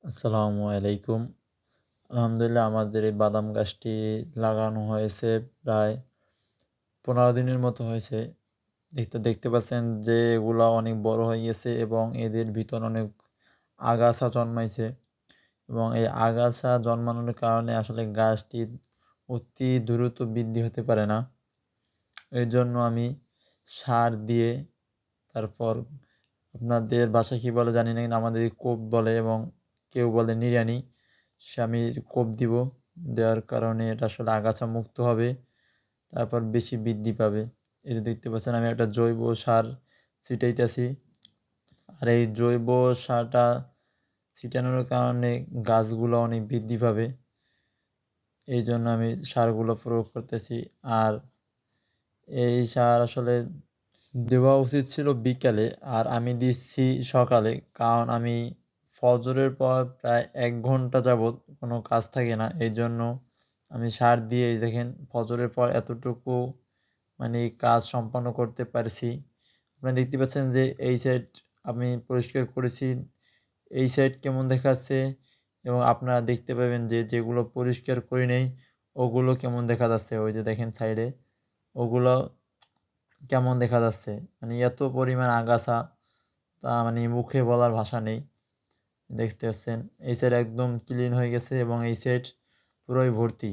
আসসালামু আলাইকুম। আলহামদুলিল্লাহ আমাদের এই বাদাম গাছটি লাগানো হয়েছে প্রায় 15 দিনের মতো হয়েছে। দেখতে দেখতে পাচ্ছেন যে এগুলা অনেক বড় হয়ে গেছে এবং এদের ভিতর অনেক আগাছা জন্মাইছে এবং এই আগাছা জন্মানোর কারণে আসলে গাছটি অতি দ্রুত বৃদ্ধি হতে পারে না। এর জন্য আমি সার দিয়ে তারপর আপনাদের বাসায় কী বলে জানি না, কিন্তু আমাদের কোপ বলে এবং কেউ বলে নিড়ানি। সে আমি কোপ দিব, দেওয়ার কারণে এটা আসলে আগাছা মুক্ত হবে, তারপর বেশি বৃদ্ধি পাবে। এই যে দেখতে পাচ্ছেন আমি একটা জৈব সার ছিটাইতেছি। আর এই জৈব সারটা ছিটানোর কারণে গাছগুলো অনেক বৃদ্ধি পাবে, এই জন্য আমি সারগুলো প্রয়োগ করতেছি। আর এই সার আসলে দেওয়া উচিত ছিল বিকালে, আর আমি দিচ্ছি সকালে, কারণ আমি ফজরের পর প্রায় 1 ঘন্টা যাবৎ কোনো কাজ থাকে না, এই জন্য আমি সার দিয়ে এই দেখেন ফজরের পর এতটুকু মানে কাজ সম্পন্ন করতে পারছি। আপনারা দেখতে পাচ্ছেন যে এই সাইড আমি পরিষ্কার করেছি, এই সাইড কেমন দেখাচ্ছে, এবং আপনারা দেখতে পাবেন যে যেগুলো পরিষ্কার করি নেই ওগুলো কেমন দেখা যাচ্ছে। ওই যে দেখেন সাইডে ওগুলো কেমন দেখা যাচ্ছে, মানে এত পরিমাণ আগাছা, তা মানে মুখে বলার ভাষা নেই। দেখতে পাচ্ছেন এই সাইড একদম ক্লিন হয়ে গেছে এবং এই সাইড পুরোই ভর্তি।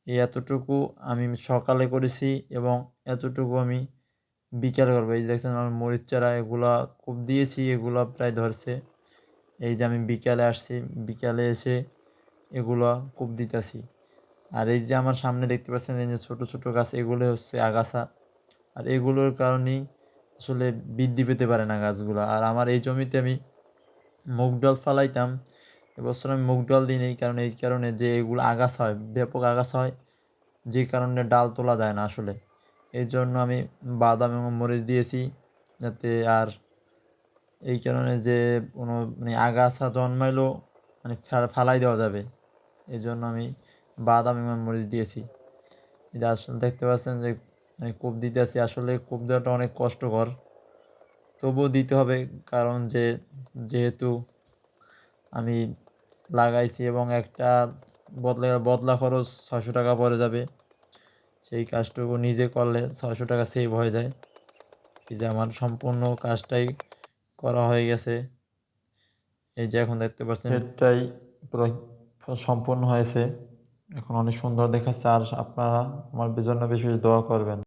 এই এতটুকু আমি সকালে করেছি এবং এতটুকু আমি বিকেলে করবো। এই যে দেখছেন আমার মরিচ চারা এগুলা খুব দিয়েছি, এগুলো প্রায় ধরছে। এই যে আমি বিকালে আসছি, বিকালে এসে এগুলো খুব দিতেছি। আর এই যে আমার সামনে দেখতে পাচ্ছেন এই যে ছোটো ছোটো গাছ, এগুলো হচ্ছে আগাছা, আর এগুলোর কারণেই আসলে বৃদ্ধি পেতে পারে না গাছগুলো। আর আমার এই জমিতে আমি মুগ ডাল ফালাইতাম, এবছর আমি মুগ ডাল দিই নেই, কারণ এই কারণে যে এগুলো আগাছা হয়, ব্যাপক আগাছা হয়, যে কারণে ডাল তোলা যায় না আসলে। এই জন্য আমি বাদাম এবং মরিচ দিয়েছি, যাতে আর এই কারণে যে কোনো মানে আগাছা জন্মাইলেও মানে ফালাই দেওয়া যাবে, এই জন্য আমি বাদাম এবং মরিচ দিয়েছি। এটা আসলে দেখতে পাচ্ছেন যে মানে কোপ দিতে আছি, আসলে কোপ দেওয়াটা অনেক কষ্টকর, তবুও দিতে হবে, কারণ যেহেতু আমি লাগাইছি এবং একটা বদলা খরচ 600 টাকা পড়ে যাবে, সেই কাজটুকু নিজে করলে 600 টাকা সেভ হয়ে যায়। এই যে আমার সম্পূর্ণ কাজটাই করা হয়ে গেছে, এই যে এখন দেখতে পাচ্ছেন এটাই পুরো সম্পূর্ণ হয়েছে, এখন অনেক সুন্দর দেখাচ্ছে। আর আপনারা আমার জন্য বেশি বেশি দোয়া করবেন।